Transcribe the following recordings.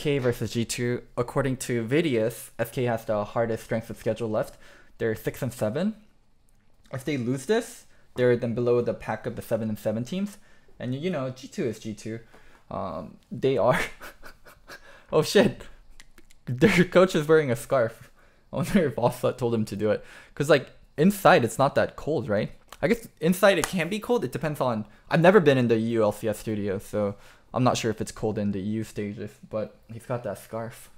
SK versus G2. According to Vidius, SK has the hardest strength of schedule left. They're 6 and 7. If they lose this, they're then below the pack of the 7 and 7 teams. And you know, G2 is G2. They are. Oh shit! Their coach is wearing a scarf. I wonder if Offset told him to do it. Cause like inside, it's not that cold, right? I guess inside it can be cold. It depends on. I've never been in the EU LCS studio, so I'm not sure if it's cold in the EU stages. But he's got that scarf.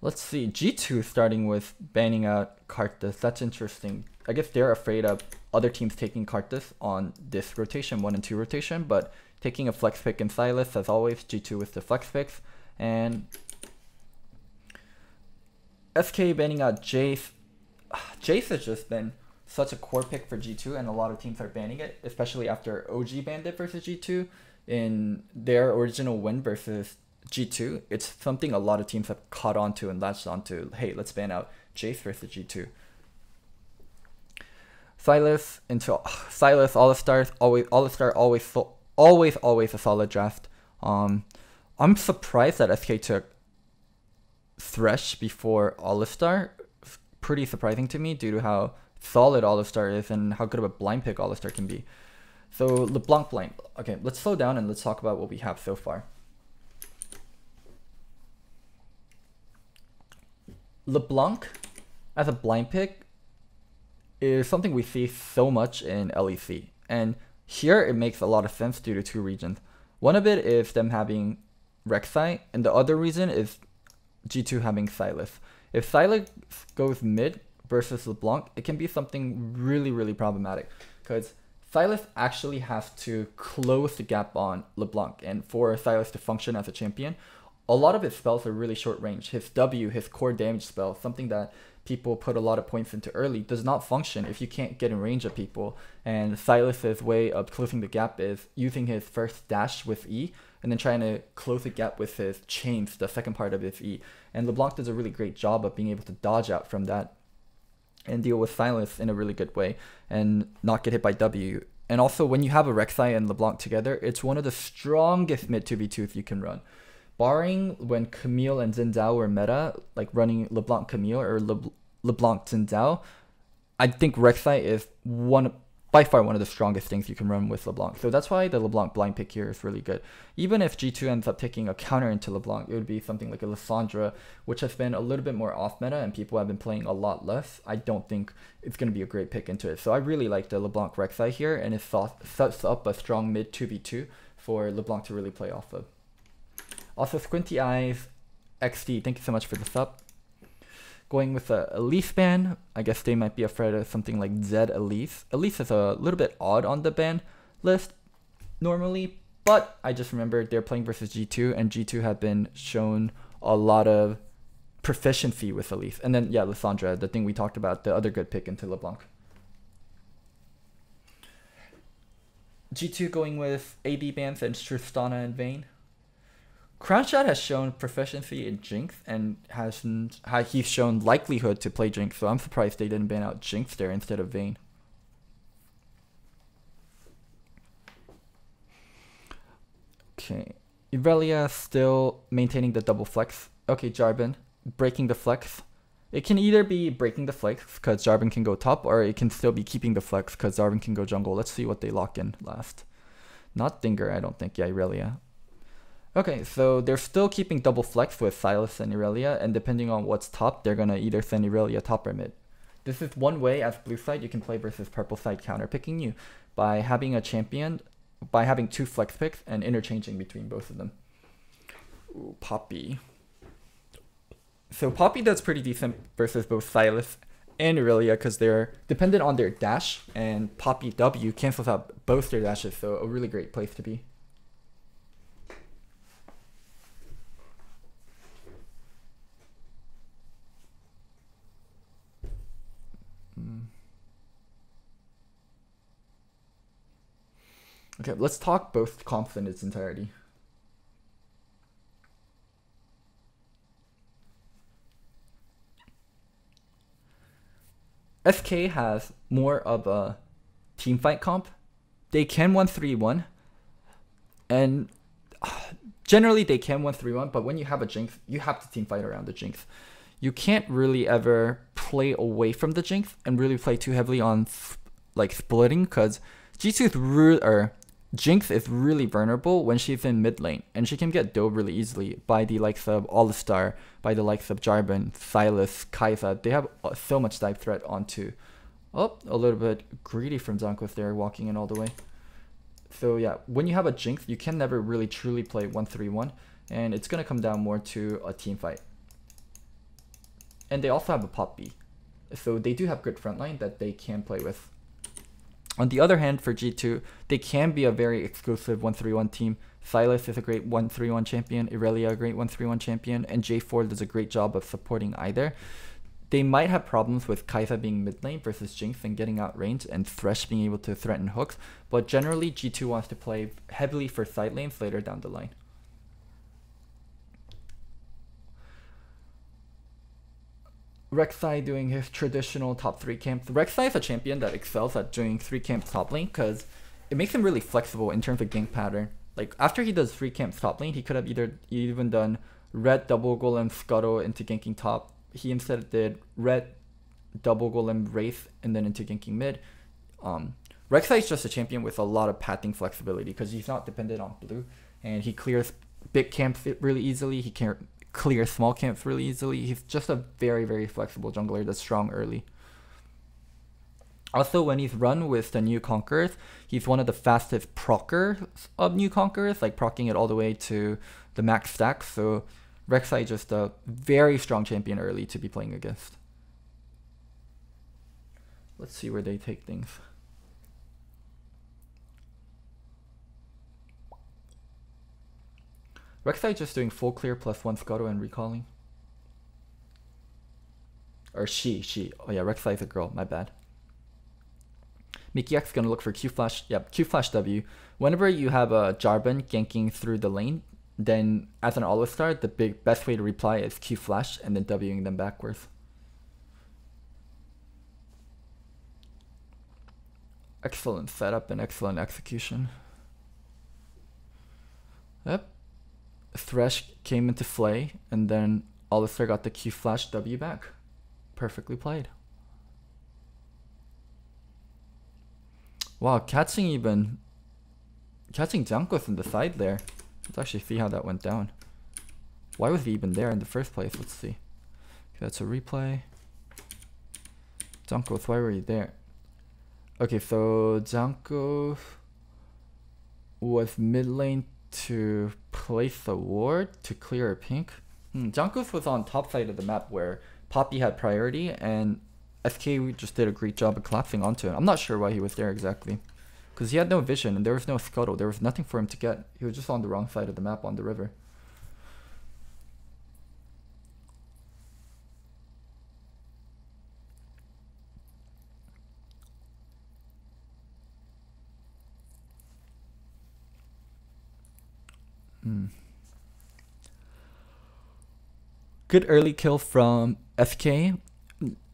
Let's see. G2 starting with banning out Karthus. That's interesting. I guess they're afraid of other teams taking Karthus on this rotation, 1 and 2 rotation, but taking a flex pick in Silas, as always, G2 with the flex picks. And SK banning out Jace. Jace has just been such a core pick for G2, and a lot of teams are banning it, especially after OG banned it versus G2 in their original win versus G2. It's something a lot of teams have caught on to and latched onto. Hey, let's ban out Jace versus G2. Silas into Silas All-Stars, always a solid draft. I'm surprised that SK took Thresh before All-Star. Pretty surprising to me due to how solid All-Star is and how good of a blind pick All-Star can be. So LeBlanc blind. Okay, let's slow down and let's talk about what we have so far. LeBlanc as a blind pick is something we see so much in LEC. And here it makes a lot of sense due to 2 reasons. One of it is them having Rek'Sai, and the other reason is G2 having Silas. If Silas goes mid versus LeBlanc, it can be something really, really problematic. Because Silas actually has to close the gap on LeBlanc. And for Silas to function as a champion, a lot of his spells are really short range. His W, his core damage spell, something that people put a lot of points into early, does not function if you can't get in range of people. And Silas's way of closing the gap is using his first dash with E and then trying to close the gap with his chains, the second part of his E. And LeBlanc does a really great job of being able to dodge out from that and deal with Silas in a really good way and not get hit by W. And also when you have a Rek'Sai and LeBlanc together, it's one of the strongest mid 2v2s you can run. Barring when Camille and Xin Zhao were meta, like running LeBlanc Camille or LeBlanc Xin Zhao, I think Rek'Sai is by far one of the strongest things you can run with LeBlanc. So that's why the LeBlanc blind pick here is really good. Even if G2 ends up taking a counter into LeBlanc, it would be something like a Lissandra, which has been a little bit more off meta and people have been playing a lot less. I don't think it's going to be a great pick into it. So I really like the LeBlanc Rek'Sai here, and it sets up a strong mid 2v2 for LeBlanc to really play off of. Also, Squinty Eyes XD, thank you so much for the sub. Going with a Elise ban, I guess they might be afraid of something like Zed Elise. Elise is a little bit odd on the ban list normally, but I just remembered they're playing versus G2, and G2 have been shown a lot of proficiency with Elise. And then, yeah, Lissandra, the thing we talked about, the other good pick into LeBlanc. G2 going with AD bans and Tristana and Vayne. Crownshot has shown proficiency in Jinx and he's shown likelihood to play Jinx, so I'm surprised they didn't ban out Jinx there instead of Vayne. Okay, Irelia still maintaining the double flex. Okay, Jarvan breaking the flex. It can either be breaking the flex because Jarvan can go top, or it can still be keeping the flex because Jarvan can go jungle. Let's see what they lock in last. Not Dinger, I don't think. Yeah, Irelia. Okay, so they're still keeping double flex with Silas and Irelia, and depending on what's top, they're going to either send Irelia top or mid. This is one way as blue side you can play versus purple side counter picking you by having a champion, by having 2 flex picks and interchanging between both of them. Ooh, Poppy. So Poppy does pretty decent versus both Silas and Irelia because they're dependent on their dash, and Poppy W cancels out both their dashes, so a really great place to be. Okay, let's talk both comps in its entirety. SK has more of a teamfight comp. They can 1-3-1, and generally they can 1-3-1, but when you have a Jinx, you have to team fight around the Jinx. You can't really ever play away from the Jinx and really play too heavily on like splitting, because G2's Jinx is really vulnerable when she's in mid lane, and she can get dove really easily by the likes of All-Star, by the likes of Jarvan, Sylas, Kai'Sa. They have so much dive threat onto. Oh, a little bit greedy from Zankos there, walking in all the way. So yeah, when you have a Jinx, you can never really truly play 1-3-1, and it's going to come down more to a team fight. And they also have a pop B, so they do have good frontline that they can play with. On the other hand, for G2, they can be a very exclusive 1-3-1 team. Sylas is a great 1-3-1 champion, Irelia a great 1-3-1 champion, and J4 does a great job of supporting either. They might have problems with Kai'Sa being mid lane versus Jinx and getting out range, and Thresh being able to threaten hooks, but generally G2 wants to play heavily for side lanes later down the line. Rek'Sai doing his traditional top 3 camps. Rek'Sai is a champion that excels at doing 3 camps top lane because it makes him really flexible in terms of gank pattern. Like after he does 3 camps top lane, he could have even done red double golem scuttle into ganking top. He instead did red double golem wraith and then into ganking mid. Rek'Sai is just a champion with a lot of pathing flexibility because he's not dependent on blue, and he clears big camps really easily. He can clear small camps really easily. He's just a very, very flexible jungler that's strong early. Also, when he's run with the new Conquerors, he's one of the fastest proccers of new Conquerors, like proccing it all the way to the max stack. So Rek'Sai is just a very strong champion early to be playing against. Let's see where they take things. Rek'Sai just doing full clear plus 1 scuttle and recalling. Or she. Oh yeah, Rek'Sai is a girl, my bad. Mickey X gonna look for Q flash. Yep, Q flash W. Whenever you have a Jarvan ganking through the lane, then as an All-Star, the best way to reply is Q flash and then Wing them backwards. Excellent setup and excellent execution. Yep. Thresh came into play, and then All-Star got the Q flash W back. Perfectly played. Wow, catching Jankos in the side there. Let's actually see how that went down. Why was he even there in the first place? Let's see. Okay, that's a replay. Jankos, why were you there? Okay, so Jankos was mid lane to place a ward to clear a pink. Jankos was on top side of the map where Poppy had priority, and SK just did a great job of collapsing onto him. I'm not sure why he was there exactly, because he had no vision and there was no scuttle. There was nothing for him to get. He was just on the wrong side of the map on the river. Good early kill from SK.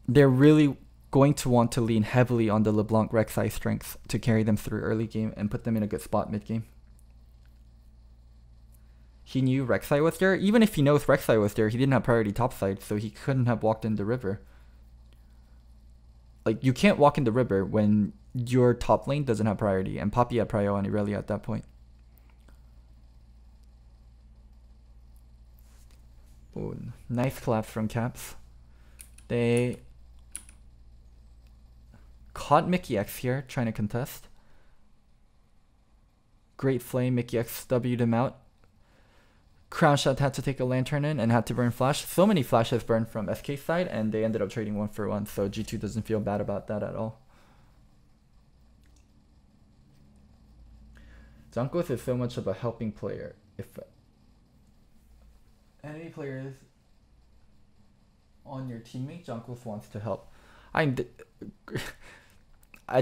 They're really going to want to lean heavily on the LeBlanc Rek'Sai strength to carry them through early game and put them in a good spot mid game. He knew Rek'Sai was there. Even if he knows Rek'Sai was there, he didn't have priority topside, so he couldn't have walked in the river. Like, you can't walk in the river when your top lane doesn't have priority, and Poppy had prio on Irelia at that point. Ooh, nice collapse from Caps. They caught Mickey X here, trying to contest. Great flame, Mickey X W'd him out. Crown Shot had to take a lantern in and had to burn flash. So many flashes burned from SK's side, and they ended up trading 1-for-1, so G2 doesn't feel bad about that at all. Jankos is so much of a helping player. If enemy players on your teammate, Jankos wants to help. I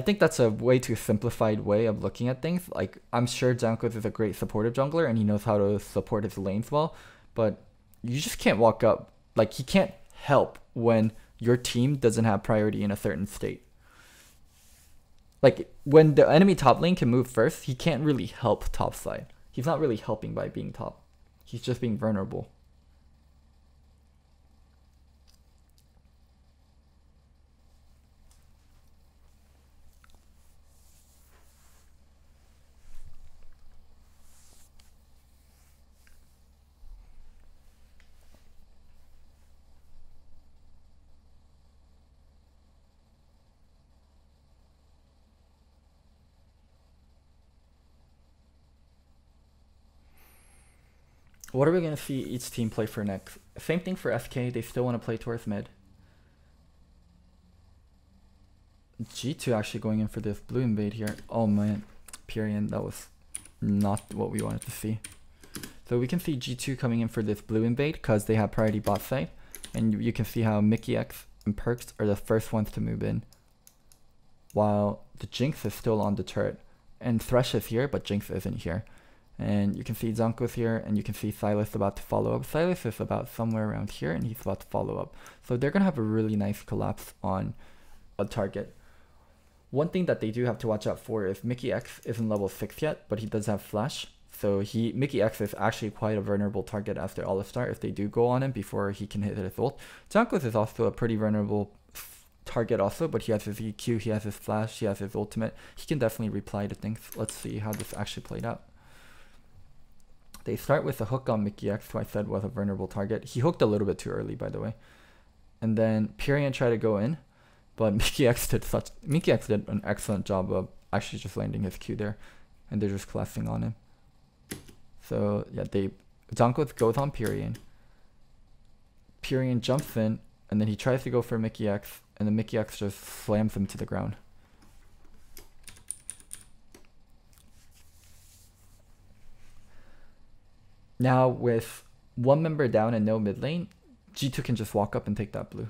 think that's a way too simplified way of looking at things. Like, I'm sure Jankos is a great supportive jungler and he knows how to support his lanes well, but you just can't walk up. Like, he can't help when your team doesn't have priority in a certain state. Like, when the enemy top lane can move first, he can't really help top side. He's not really helping by being top. He's just being vulnerable. What are we going to see each team play for next? Same thing for SK. They still want to play towards mid. G2 actually going in for this blue invade here. Oh man, Pyrian, that was not what we wanted to see. So we can see G2 coming in for this blue invade because they have priority bot side. And you can see how Mickey X and Perks are the first ones to move in. While the Jinx is still on the turret. And Thresh is here, but Jinx isn't here. And you can see Zonko's here, and you can see Silas about to follow up. Silas is about somewhere around here, and he's about to follow up. So they're going to have a really nice collapse on a target. One thing that they do have to watch out for is Mickey X isn't level 6 yet, but he does have flash. So Mickey X is actually quite a vulnerable target after Alistar if they do go on him before he can hit his ult. Zonko's is also a pretty vulnerable target also, but he has his EQ, he has his flash, he has his ultimate. He can definitely reply to things. Let's see how this actually played out. They start with a hook on Mickey X, who I said was a vulnerable target. He hooked a little bit too early, by the way. And then Pyrian tried to go in, but Mickey X did an excellent job of actually just landing his Q there, and they're just collapsing on him. So yeah, Zonko goes on Pyrian. Pyrian jumps in, and then he tries to go for Mickey X, and then Mickey X just slams him to the ground. Now with one member down and no mid lane, G2 can just walk up and take that blue.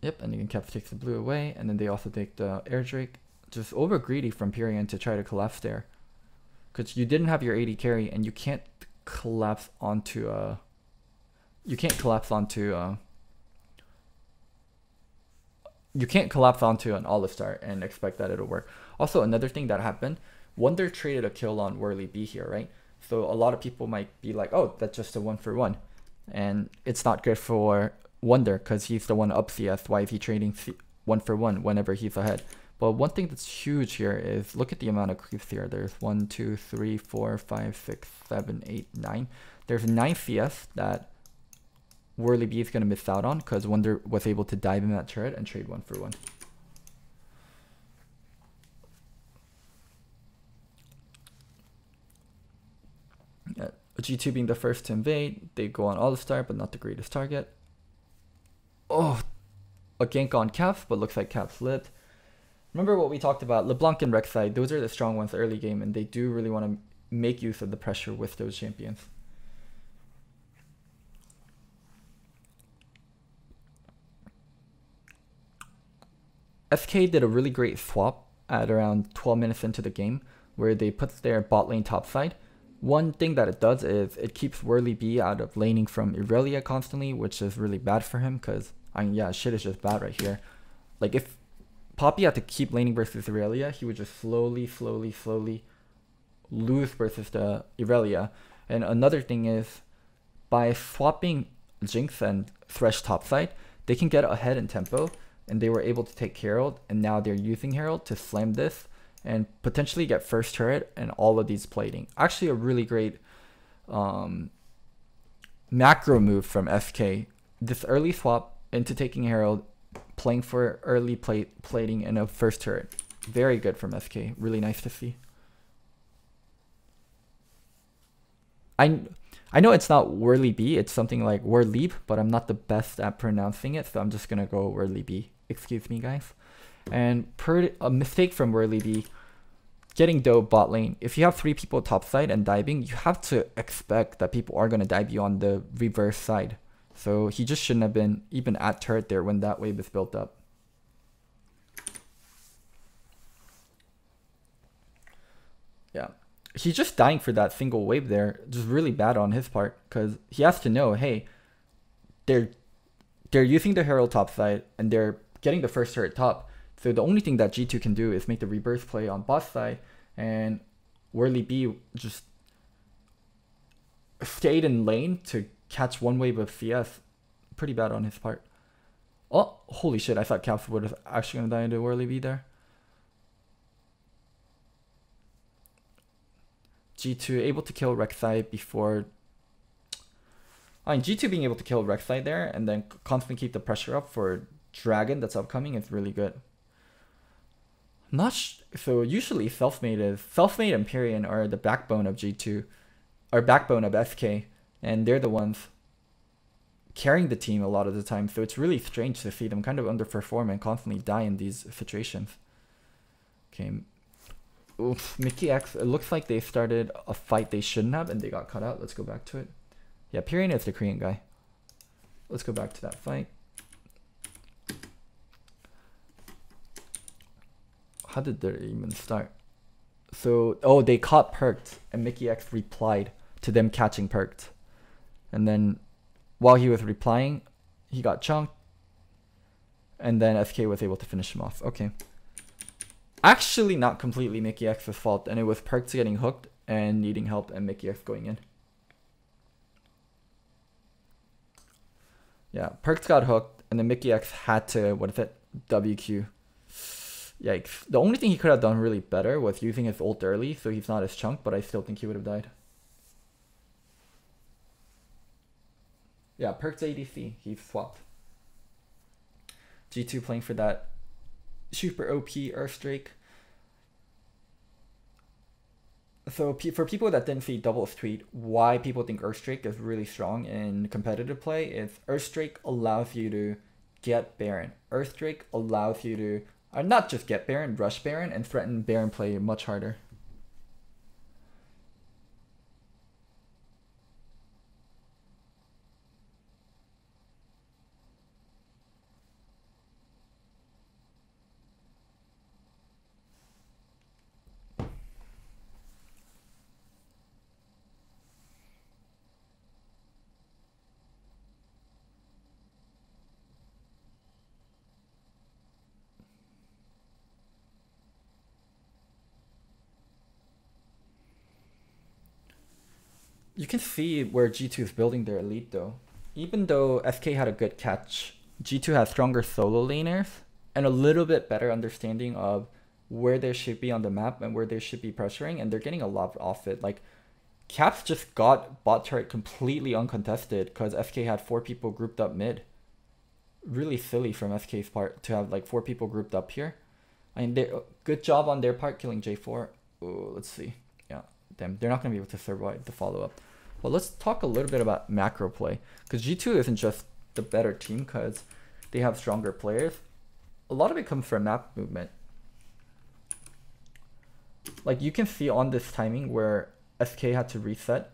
Yep, and you can Cap takes the blue away, and then they also take the air drake. Just over greedy from Pyrian to try to collapse there. Because you didn't have your AD carry, and you can't collapse onto an Alistar and expect that it'll work. Also, another thing that happened, Wonder traded a kill on Whirly B here, right? So a lot of people might be like, oh, that's just a 1-for-1. And it's not good for Wonder because he's the one up CS. Why is he trading 1-for-1 whenever he's ahead? But one thing that's huge here is look at the amount of creeps here. There's 1, 2, 3, 4, 5, 6, 7, 8, 9. There's 9 CS that Whirly B is going to miss out on because Wonder was able to dive in that turret and trade 1-for-1. G2 being the first to invade, they go on Alistar, but not the greatest target. Oh, a gank on Caps, but looks like Caps lived. Remember what we talked about, LeBlanc and Rek'Sai, those are the strong ones early game, and they do really want to make use of the pressure with those champions. SK did a really great swap at around 12 minutes into the game, where they put their bot lane topside. One thing that it does is it keeps Whirly B out of laning from Irelia constantly, which is really bad for him because, yeah, shit is just bad right here. Like, if Poppy had to keep laning versus Irelia, he would just slowly lose versus the Irelia. And another thing is, by swapping Jinx and Thresh topside, they can get ahead in tempo, and they were able to take Herald, and now they're using Herald to slam this and potentially get first turret and all of these plating. Actually a really great macro move from SK. This early swap into taking Herald, playing for early plating and a first turret. Very good from SK. Really nice to see. I know it's not Whirly B, it's something like Whirleep, but I'm not the best at pronouncing it, so I'm just gonna go Whirly B. Excuse me, guys. And a mistake from Whirly B, getting dope bot lane. If you have 3 people topside and diving, you have to expect that people are going to dive you on the reverse side. So he just shouldn't have been even at turret there when that wave is built up. Yeah. He's just dying for that single wave there. Just really bad on his part because he has to know, hey, they're using the Herald topside and they're getting the first turret top. So the only thing that G2 can do is make the reverse play on bot side, and Whirly B just stayed in lane to catch one wave of CS. Pretty bad on his part. Oh, holy shit, I thought Caps would have actually gonna die into Whirly B there. G2 able to kill Rek'Sai before... I mean, G2 being able to kill Rek'Sai there and then constantly keep the pressure up for Dragon that's upcoming is really good. So usually Selfmade and Empyrean are the backbone of G2, or backbone of SK, and they're the ones carrying the team a lot of the time. So it's really strange to see them kind of underperform and constantly die in these situations. Okay. Oof, Mickey X, it looks like they started a fight they shouldn't have and they got cut out. Let's go back to it. Yeah, Pyrian is the Korean guy. Let's go back to that fight. How did they even start? So, oh, they caught Perked and Mickey X replied to them catching Perked. And then while he was replying, he got chunked. And then SK was able to finish him off. Okay. Actually, not completely Mickey X's fault. And it was Perked getting hooked and needing help and Mickey X going in. Yeah, Perked got hooked and then Mickey X had to, what is it? WQ. Yikes. The only thing he could have done really better was using his ult early so he's not as chunked, but I still think he would have died. Yeah, Perk's ADC. He swapped. G2 playing for that super OP Earthdrake. So for people that didn't see Double's tweet, why people think Earthdrake is really strong in competitive play is Earthdrake allows you to get Baron. Earthdrake allows you to not just get Baron, rush Baron, and threaten Baron play much harder. You can see where G2 is building their elite though. Even though SK had a good catch, G2 has stronger solo laners and a little bit better understanding of where they should be on the map and where they should be pressuring, and they're getting a lot off it. Like, Caps just got bot turret completely uncontested because SK had 4 people grouped up mid. Really silly from SK's part to have like 4 people grouped up here. I mean, good job on their part killing J4. Ooh, let's see. Yeah, damn, they're not going to be able to survive the follow-up. Well, let's talk a little bit about macro play, because G2 isn't just the better team because they have stronger players. A lot of it comes from map movement. Like, you can see on this timing where SK had to reset,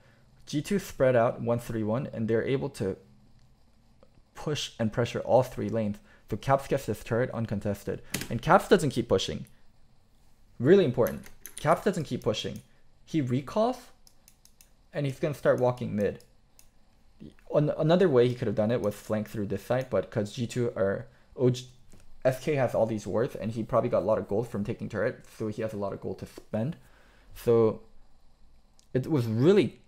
G2 spread out 1-3-1 and they're able to push and pressure all 3 lanes. So Caps gets this turret uncontested, and Caps doesn't keep pushing. Really important. Caps doesn't keep pushing. He recalls and he's going to start walking mid. Another way he could have done it was flank through this side, but because G2 are... SK has all these wards, and he probably got a lot of gold from taking turret, so he has a lot of gold to spend. So it was really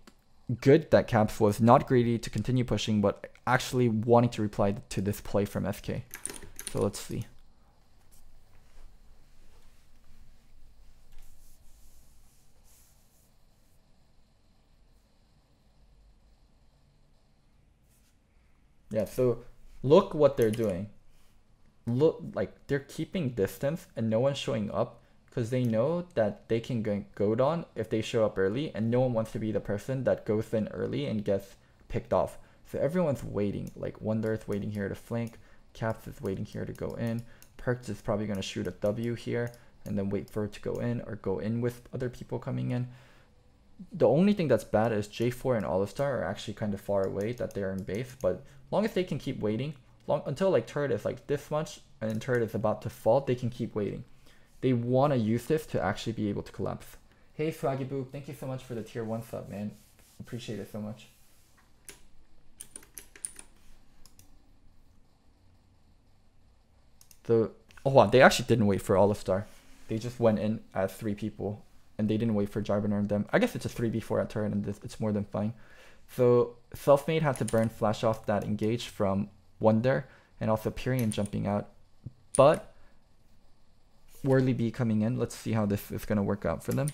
good that Caps was not greedy to continue pushing, but actually wanting to reply to this play from SK. So let's see. Yeah, so look what they're doing. Look, like, they're keeping distance and no one's showing up because they know that they can get goad on if they show up early, and no one wants to be the person that goes in early and gets picked off. So everyone's waiting. Like, Wonder's waiting here to flank, Caps is waiting here to go in, Perks is probably going to shoot a W here and then wait for it to go in, or go in with other people coming in. The only thing that's bad is J4 and Alistar are actually kind of far away that they're in base, but as long as they can keep waiting, until like turret is like this much and turret is about to fall, they can keep waiting. They want to use this to actually be able to collapse. Hey Swaggy Boo, thank you so much for the tier 1 sub, man. Appreciate it so much. Oh wow, they actually didn't wait for Alistar. They just went in as 3 people and they didn't wait for Jarvan or them. I guess it's a 3v4 at turret, and it's more than fine. So Selfmade had to burn flash off that engage from Wonder, and also Pyrian jumping out. But Whirly B coming in. Let's see how this is going to work out for them.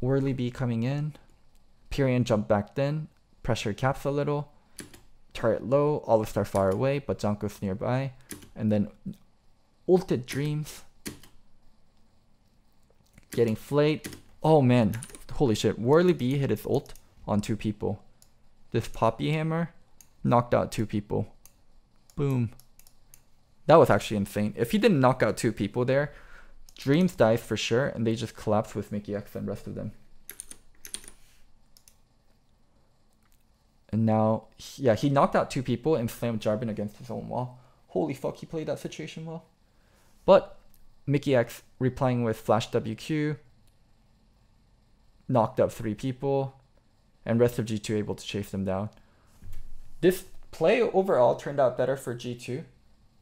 Whirly B coming in. Pyrian jump back in. Pressure caps a little. Turret low. Alistar far away, but Zonko's nearby. And then ulted Dreams. Getting flayed. Oh man. Holy shit. Whirly B hit his ult on 2 people. This Poppy Hammer knocked out 2 people. Boom. That was actually insane. If he didn't knock out 2 people there, Dreams dies for sure, and they just collapse with Mickey X and rest of them. And now, yeah, he knocked out 2 people and slammed Jarvan against his own wall. Holy fuck, he played that situation well. But Mickey X replying with Flash WQ, knocked up 3 people, and rest of G2 able to chase them down. This play overall turned out better for G2.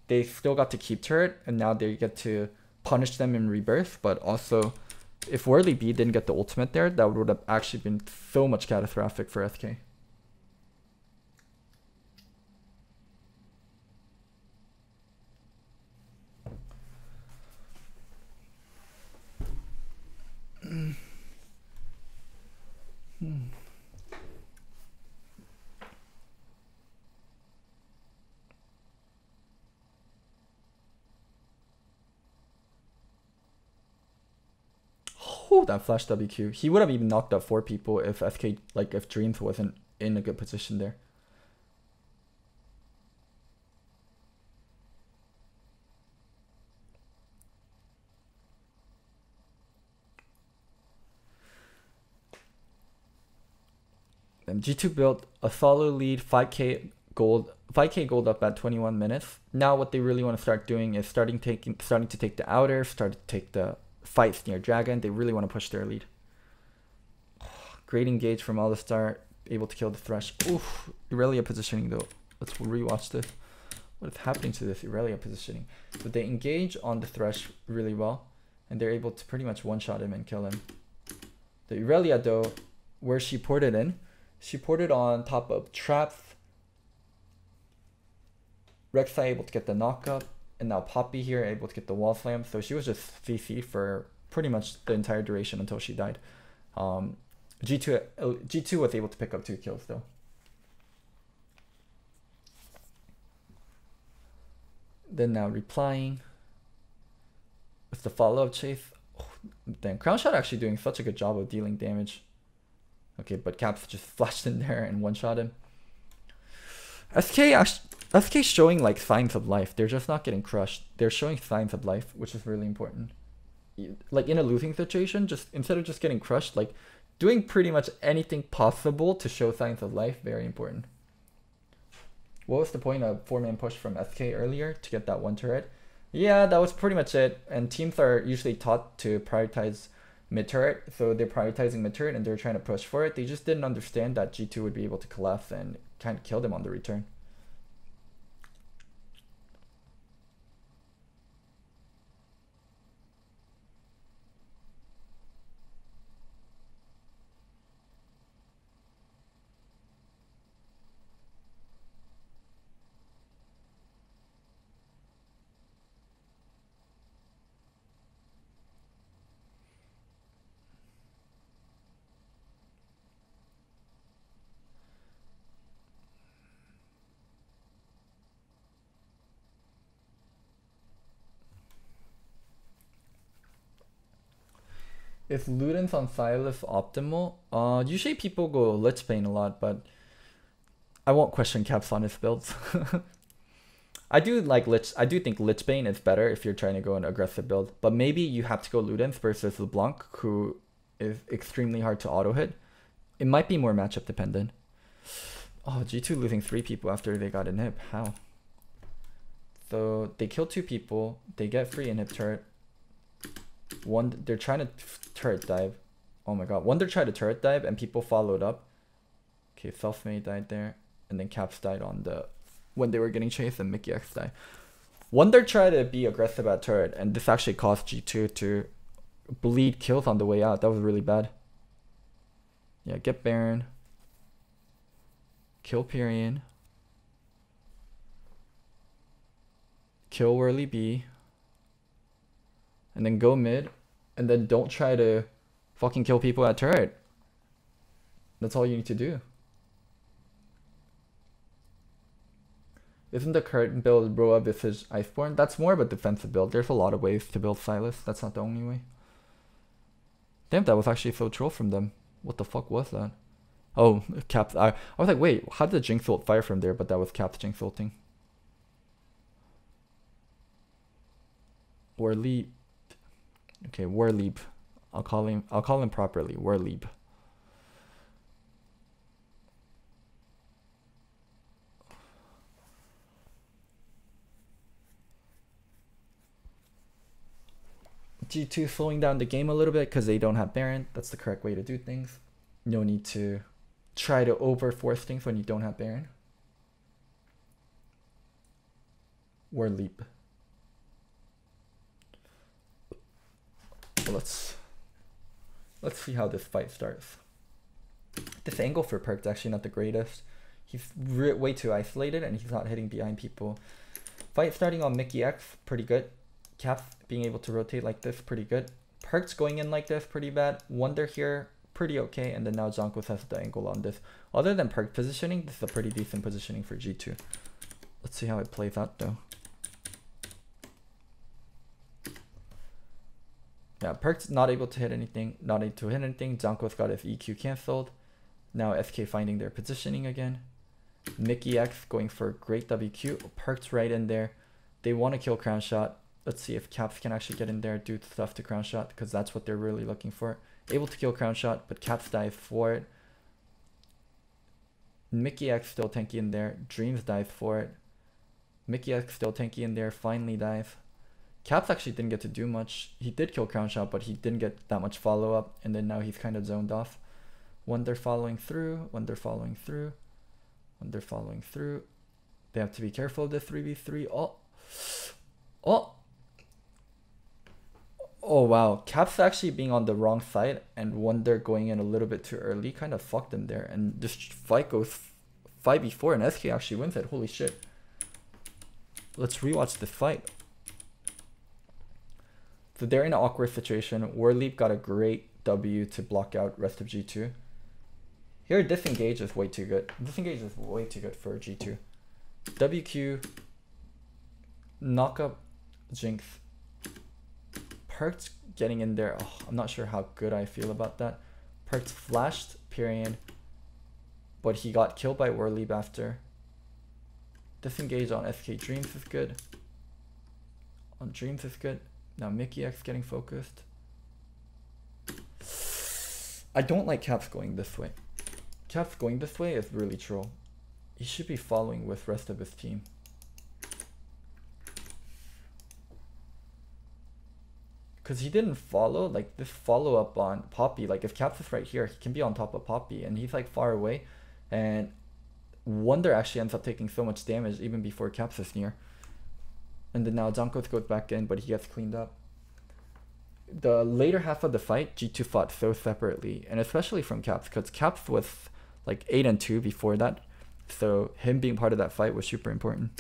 They still got to keep turret, and now they get to punish them in rebirth, but also if Whirly B didn't get the ultimate there, that would have actually been so much catastrophic for SK. Oh, that flash WQ. He would have even knocked out 4 people if SK, like if Dreams wasn't in a good position there. And G2 built a solid lead, 5k gold up at 21 minutes. Now what they really want to start doing is starting to take the outer, start to take the fights near Dragon. They really want to push their lead. Great engage from Alistar, able to kill the Thresh. Oof, Irelia positioning though. Let's rewatch this. What is happening to this Irelia positioning? So they engage on the Thresh really well, and they're able to pretty much one-shot him and kill him. The Irelia though, where she ported in, she ported on top of traps. Rek'Sai able to get the knockup, and now Poppy here able to get the wall slam. So she was just CC for pretty much the entire duration until she died. G2 was able to pick up 2 kills though. Then now replying with the follow-up chase. Oh, then Crownshot actually doing such a good job of dealing damage. Okay, but Caps just flashed in there and one-shot him. SK showing like signs of life. They're just not getting crushed. They're showing signs of life, which is really important. Like in a losing situation, just instead of just getting crushed, like doing pretty much anything possible to show signs of life, very important. What was the point of 4-man push from SK earlier to get that 1 turret? Yeah, that was pretty much it. And teams are usually taught to prioritize mid turret, so they're prioritizing mid turret and they're trying to push for it. They just didn't understand that G2 would be able to collapse and kind of kill them on the return. Is Ludens on Silas optimal? Usually people go Lich Bane a lot, but I won't question Caps on his builds. I do think Lich Bane is better if you're trying to go an aggressive build, but maybe you have to go Ludens versus LeBlanc, who is extremely hard to auto hit. It might be more matchup dependent. Oh, G2 losing 3 people after they got inhib. How? So they kill 2 people, they get free inhib turret. They're trying to turret dive. Oh my god. They're trying to turret dive and people followed up. Okay, Selfmade died there. And then Caps died on the when they were getting chased and Mickey X died. Wonder tried to be aggressive at turret, and this actually caused G2 to bleed kills on the way out. That was really bad. Yeah, get Baron. Kill Pyrian. Kill Whirly B. And then go mid. And then don't try to fucking kill people at turret. That's all you need to do. Isn't the current build Roa Visage Iceborne? That's more of a defensive build. There's a lot of ways to build Silas. That's not the only way. Damn, that was actually so troll from them. What the fuck was that? Oh, Cap. I was like, wait, how did the Jinx ult fire from there? But that was Cap's Jinx ulting. Warleep. Okay, Warleep. I'll call him properly. Warleep. G2 slowing down the game a little bit because they don't have Baron. That's the correct way to do things. No need to try to overforce things when you don't have Baron. Or leap. Let's see how this fight starts. This angle for Perk's actually not the greatest. He's way too isolated and he's not hitting behind people. Fight starting on Mickey X, pretty good. Cap being able to rotate like this, pretty good. Perk's going in like this, pretty bad. Wonder here, pretty okay. And then now Zonkos has the angle on this. Other than Perk positioning, this is a pretty decent positioning for G2. Let's see how it plays out though. Yeah, Perk's not able to hit anything, not able to hit anything. Zonkos got his EQ cancelled. Now SK finding their positioning again. Mickey X going for a great WQ. Perk's right in there. They want to kill Crown Shot. Let's see if Caps can actually get in there, do stuff to Crown Shot, because that's what they're really looking for. Able to kill Crown Shot, but Caps dies for it. Mickey X still tanky in there. Dreams dies for it. Mickey X still tanky in there, finally dies. Caps actually didn't get to do much. He did kill Crown Shot, but he didn't get that much follow-up, and then now he's kind of zoned off. Wonder following through, Wonder following through, Wonder following through. They have to be careful of the 3v3. Oh, wow. Caps actually being on the wrong side and Wonder going in a little bit too early kind of fucked him there. And this fight goes 5v4 and SK actually wins it. Holy shit. Let's rewatch this fight. So they're in an awkward situation. Warleap got a great W to block out rest of G2. Here, disengage is way too good. Disengage is way too good for G2. WQ, knock up Jinx. Perk's getting in there. Oh, I'm not sure how good I feel about that. Perk's flashed Pyrian, but he got killed by Warleap after. Disengage on SK Dreams is good. On Dreams is good. Now Mickey X getting focused. I don't like Caps going this way. Caps going this way is really troll. He should be following with rest of his team. Because he didn't follow, like this follow up on Poppy. Like if Caps is right here, he can be on top of Poppy and he's like far away. And Wonder actually ends up taking so much damage even before Caps is near. And then now Zonkos goes back in, but he gets cleaned up. The later half of the fight, G2 fought so separately, and especially from Caps, because Caps was like 8-2 before that. So him being part of that fight was super important.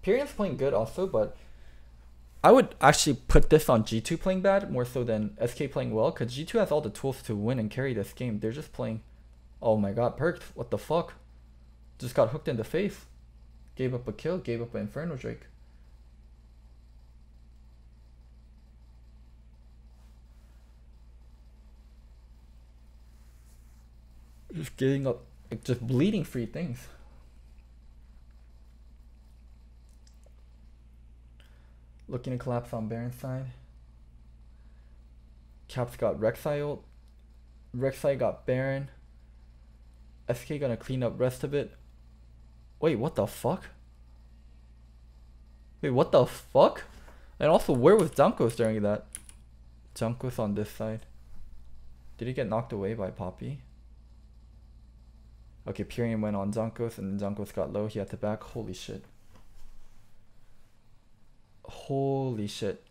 Pyrian's playing good also, but I would actually put this on G2 playing bad more so than SK playing well, because G2 has all the tools to win and carry this game. They're just playing. Oh my god, Perked, what the fuck? Just got hooked in the face. Gave up a kill, gave up an Inferno Drake. Just giving up, like, just bleeding free things. Looking to collapse on Baron's side. Caps got Rek'Sai ult. Rek'Sai got Baron. SK gonna clean up rest of it. Wait, what the fuck? Wait, what the fuck? And also, where was Dunkos during that? Dunkos on this side. Did he get knocked away by Poppy? Okay, Pyrian went on Dunkos and Dunkos got low. He had to back. Holy shit. Holy shit.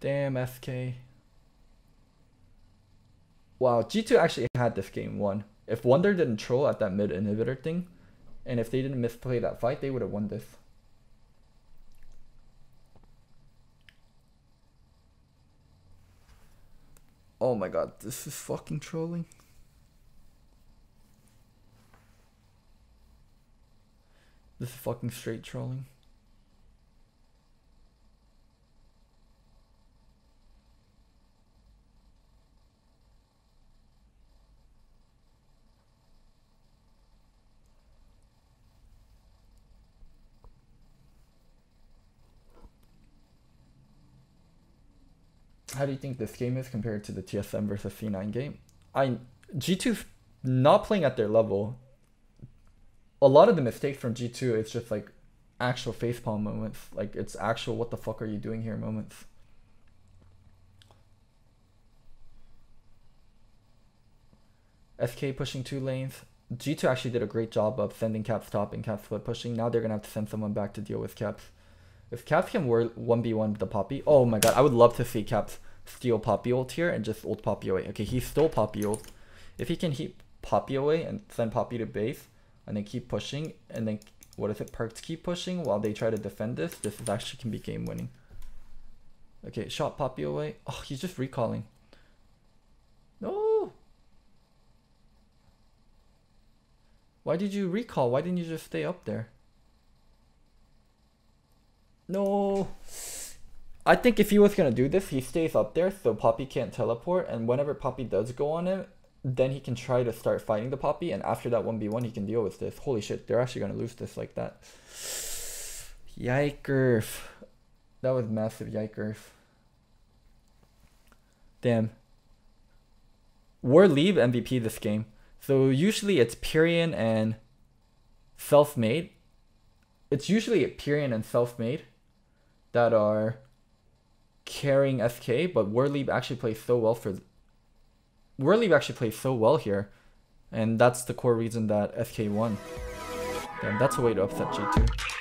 Damn, SK. Wow, G2 actually had this game won. If Wonder didn't troll at that mid inhibitor thing, and if they didn't misplay that fight, they would have won this. Oh my god, this is fucking trolling. This is fucking straight trolling. How do you think this game is compared to the TSM versus C9 game? G2's not playing at their level. A lot of the mistakes from G2, it's just like actual facepalm moments. Like it's actual what the fuck are you doing here moments. SK pushing 2 lanes. G2 actually did a great job of sending Caps top and Caps split pushing. Now they're gonna have to send someone back to deal with Caps. If Caps can 1v1 the Poppy, oh my god, I would love to see Caps steal Poppy ult here and just ult Poppy away. Okay, he stole Poppy ult. If he can keep Poppy away and send Poppy to base and then keep pushing and then, what is it, Perks keep pushing while they try to defend this, this is actually can be game winning. Okay, shot Poppy away. Oh, he's just recalling. No! Why did you recall? Why didn't you just stay up there? No. I think if he was going to do this, he stays up there so Poppy can't teleport. And whenever Poppy does go on him, then he can try to start fighting the Poppy. And after that 1v1, he can deal with this. Holy shit, they're actually going to lose this like that. Yikers. That was massive yikers. Damn. We're Leave MVP this game. So usually it's Pyrian and Self-Made. It's usually Pyrian and Self-Made that are carrying SK, but Warleave actually plays so well here, and that's the core reason that SK won. Damn, that's a way to upset G2.